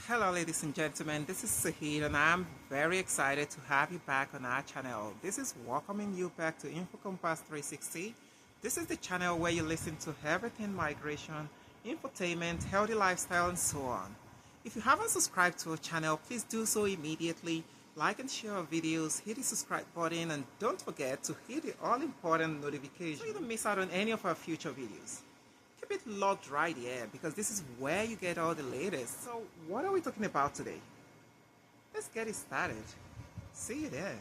Hello ladies and gentlemen, this is Sahid and I'm very excited to have you back on our channel. This is welcoming you back to InfoCompass 360. This is the channel where you listen to everything migration, infotainment, healthy lifestyle and so on. If you haven't subscribed to our channel, please do so immediately. Like and share our videos, hit the subscribe button and don't forget to hit the all important notification so you don't miss out on any of our future videos. Keep it logged right here because this is where you get all the latest. So what are we talking about today? Let's get it started. See you there.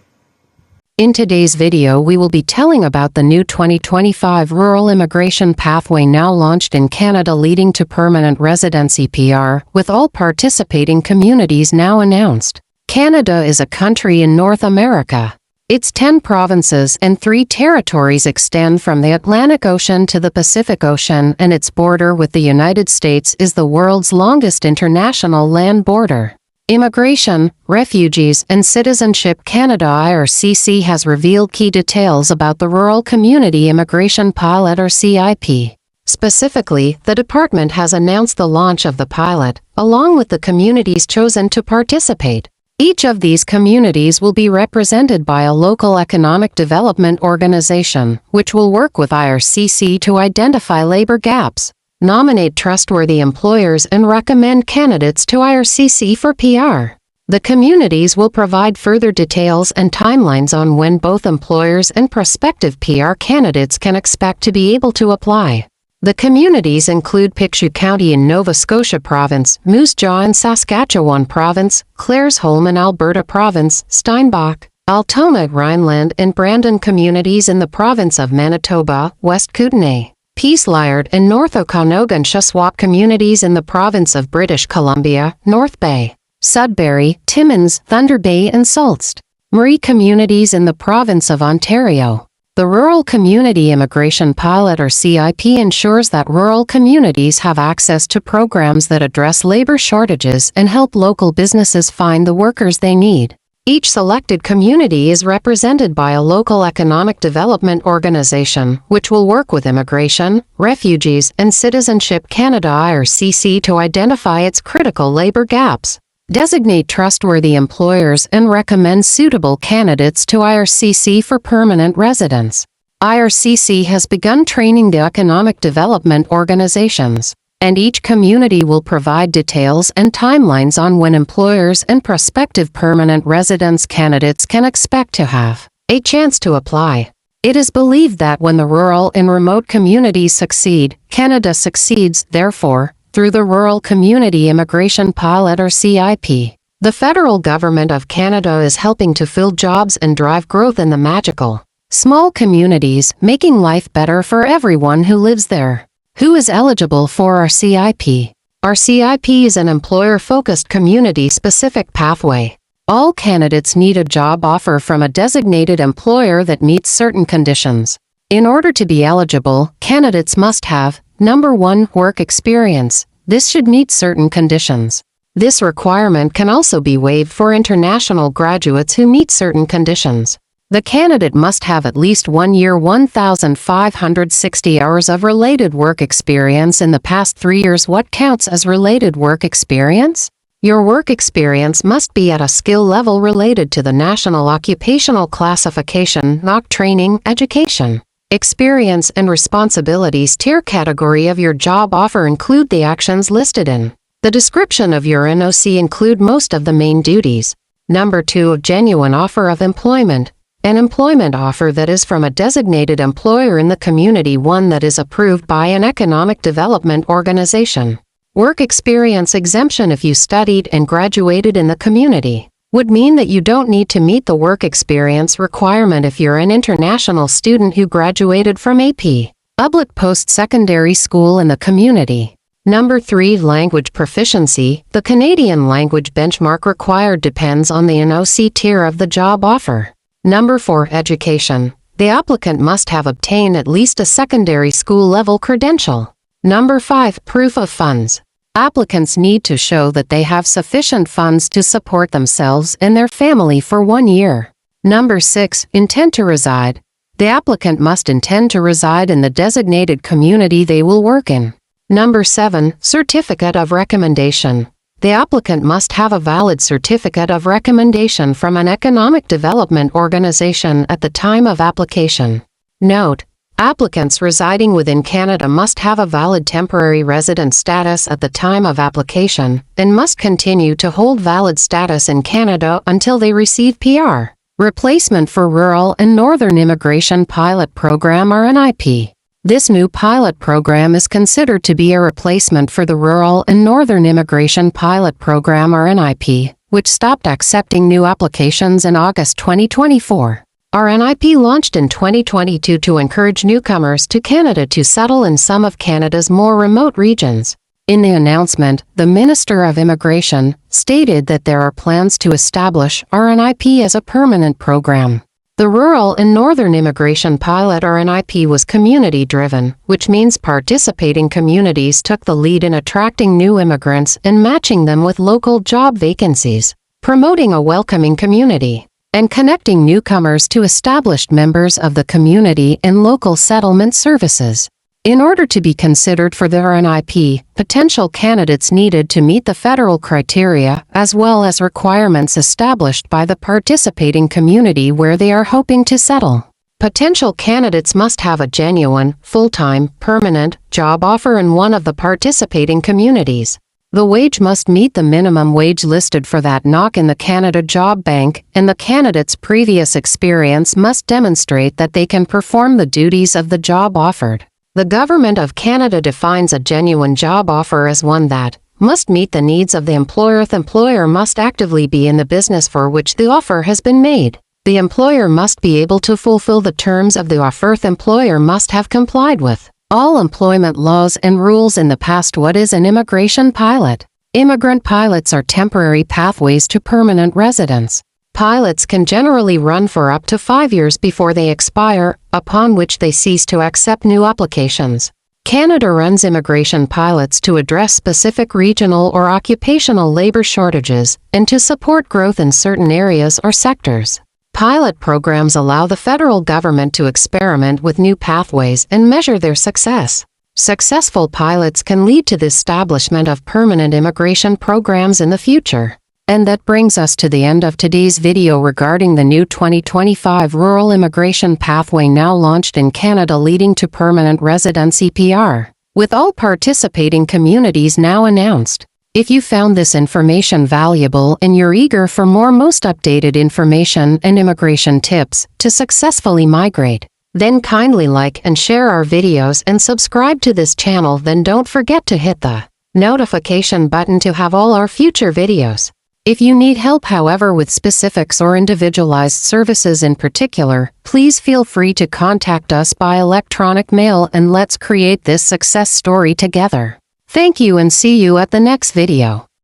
In today's video we will be telling about the new 2025 Rural Immigration Pathway now launched in Canada leading to permanent residency PR, with all participating communities now announced. Canada is a country in North America. Its 10 provinces and 3 territories extend from the Atlantic Ocean to the Pacific Ocean, and its border with the United States is the world's longest international land border. Immigration, Refugees and Citizenship Canada IRCC has revealed key details about the Rural Community Immigration Pilot RCIP. Specifically, the department has announced the launch of the pilot, along with the communities chosen to participate. Each of these communities will be represented by a local economic development organization, which will work with IRCC to identify labor gaps, nominate trustworthy employers and recommend candidates to IRCC for PR. The communities will provide further details and timelines on when both employers and prospective PR candidates can expect to be able to apply. The communities include Pictou County in Nova Scotia Province, Moose Jaw in Saskatchewan Province, Claresholm in Alberta Province, Steinbach, Altona, Rhineland and Brandon communities in the province of Manitoba, West Kootenay, Peace Liard and North Okanagan Shuswap communities in the province of British Columbia, North Bay, Sudbury, Timmins, Thunder Bay and Sault Ste. Marie communities in the province of Ontario. The Rural Community Immigration Pilot RCIP ensures that rural communities have access to programs that address labor shortages and help local businesses find the workers they need. Each selected community is represented by a local economic development organization, which will work with Immigration, Refugees and Citizenship Canada IRCC to identify its critical labor gaps, designate trustworthy employers and recommend suitable candidates to IRCC for permanent residence. IRCC has begun training the economic development organizations, and each community will provide details and timelines on when employers and prospective permanent residence candidates can expect to have a chance to apply. It is believed that when the rural and remote communities succeed, Canada succeeds, therefore, through the Rural Community Immigration Pilot RCIP. The federal government of Canada is helping to fill jobs and drive growth in the magical, small communities, making life better for everyone who lives there. Who is eligible for RCIP? RCIP is an employer-focused community-specific pathway. All candidates need a job offer from a designated employer that meets certain conditions. In order to be eligible, candidates must have, number 1, work experience. This should meet certain conditions. This requirement can also be waived for international graduates who meet certain conditions. The candidate must have at least 1 year 1,560 hours of related work experience in the past 3 years. What counts as related work experience? Your work experience must be at a skill level related to the National Occupational Classification (NOC) training, education, experience and responsibilities tier category of your job offer include the actions listed in the description of your NOC include most of the main duties. Number 2, of genuine offer of employment. An employment offer that is from a designated employer in the community, one that is approved by an economic development organization. Work experience exemption. If you studied and graduated in the community, would mean that you don't need to meet the work experience requirement if you're an international student who graduated from AP, public post-secondary school in the community. Number 3, language proficiency. The Canadian language benchmark required depends on the NOC tier of the job offer. Number 4, education. The applicant must have obtained at least a secondary school level credential. Number 5, proof of funds. Applicants need to show that they have sufficient funds to support themselves and their family for 1 year. Number 6, intent to reside. The applicant must intend to reside in the designated community they will work in. Number 7, certificate of recommendation. The applicant must have a valid certificate of recommendation from an economic development organization at the time of application. Note: applicants residing within Canada must have a valid temporary resident status at the time of application and must continue to hold valid status in Canada until they receive PR. Replacement for Rural and Northern Immigration Pilot Program RNIP. This new pilot program is considered to be a replacement for the Rural and Northern Immigration Pilot Program RNIP, which stopped accepting new applications in August 2024. RNIP launched in 2022 to encourage newcomers to Canada to settle in some of Canada's more remote regions. In the announcement, the Minister of Immigration stated that there are plans to establish RNIP as a permanent program. The Rural and Northern Immigration Pilot RNIP was community-driven, which means participating communities took the lead in attracting new immigrants and matching them with local job vacancies, promoting a welcoming community, and connecting newcomers to established members of the community and local settlement services. In order to be considered for the RNIP, potential candidates needed to meet the federal criteria as well as requirements established by the participating community where they are hoping to settle. Potential candidates must have a genuine, full-time, permanent job offer in one of the participating communities. The wage must meet the minimum wage listed for that NOC in the Canada Job Bank, and the candidate's previous experience must demonstrate that they can perform the duties of the job offered. The Government of Canada defines a genuine job offer as one that must meet the needs of the employer. The employer must actively be in the business for which the offer has been made. The employer must be able to fulfill the terms of the offer. The employer must have complied with all employment laws and rules in the past. What is an immigration pilot? Immigrant pilots are temporary pathways to permanent residence. Pilots can generally run for up to 5 years before they expire, upon which they cease to accept new applications. Canada runs immigration pilots to address specific regional or occupational labor shortages and to support growth in certain areas or sectors. Pilot programs allow the federal government to experiment with new pathways and measure their success. Successful pilots can lead to the establishment of permanent immigration programs in the future. And that brings us to the end of today's video regarding the new 2025 Rural Immigration Pathway now launched in Canada leading to permanent residency PR, with all participating communities now announced. If you found this information valuable and you're eager for more most updated information and immigration tips to successfully migrate, then kindly like and share our videos and subscribe to this channel. Then don't forget to hit the notification button to have all our future videos. If you need help, however, with specifics or individualized services in particular, please feel free to contact us by electronic mail and let's create this success story together. Thank you and see you at the next video.